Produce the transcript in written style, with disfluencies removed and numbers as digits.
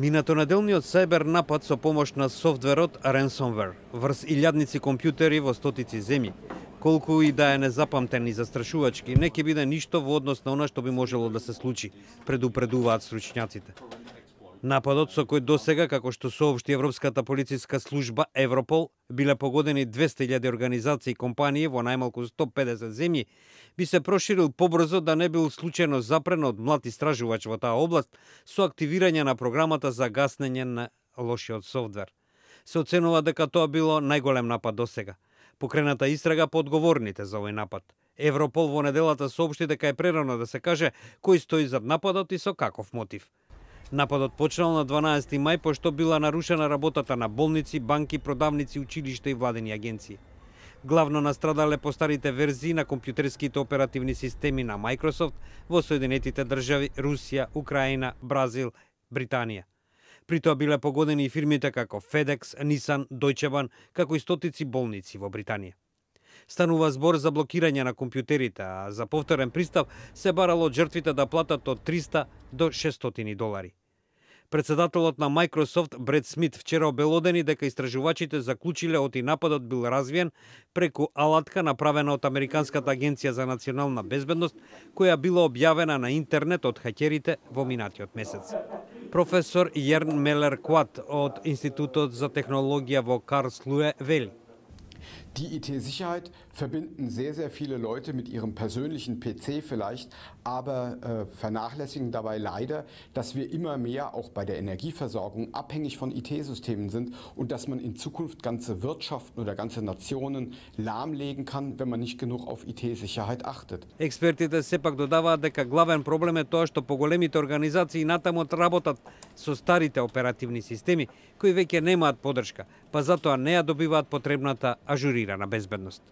Минато неделниот сајбер напад со помош на софтверот ransomware врз илјадници компјутери во стотици земји, колку и да е незапамтен и застрашувачки, не ќе биде ништо во однос на она што би можело да се случи, предупредуваат стручњаците. Нападот со кој досега, како што соопшти Европската полициска служба Европол, биле погодени 200.000 организации и компании во најмалку 150 земји, би се проширил побрзо да не бил случајно запрен од млад истражувач во таа област со активирање на програмата за гаснење на лошиот софтвер. Се оценува дека тоа било најголем напад досега. Покрената истрага по одговорните за овој напад. Европол во неделата соопшти дека е прерано да се каже кој стои зад нападот и со каков мотив. Нападот почнал на 12 мај, пошто била нарушена работата на болници, банки, продавници, училишта и владени агенции. Главно настрадале постарите верзии на компјутерските оперативни системи на Microsoft во Соединетите држави, Русија, Украина, Бразил, Британија. При тоа биле погодени и фирмите како FedEx, Nissan, Deutsche Bahn, како и стотици болници во Британија. Станува збор за блокирање на компјутерите, а за повторен пристап се барало од жртвите да платат од $300 до $600. Председателот на Microsoft Бред Смит вчера обелодени дека истражувачите заклучиле оти нападот бил развиен преку алатка направена од Американската агенција за национална безбедност, која била објавена на интернет од хакерите во минатиот месец. Професор Јерн Мелер Кват од Институтот за технологија во Карлслуе вели: Die IT-Sicherheit verbinden sehr, sehr viele Leute mit ihrem persönlichen PC vielleicht, aber vernachlässigen dabei leider, dass wir immer mehr auch bei der Energieversorgung abhängig von IT-Systemen sind und dass man in Zukunft ganze Wirtschaften oder ganze Nationen lahmlegen kann, wenn man nicht genug auf IT-Sicherheit achtet. Експертите сепак додаваат дека главен проблем е тоа што поголемите организации натаму работат со старите оперативни системи кои веќе немаат поддршка, па затоа не ја добиваат потребната ажурирана безбедност.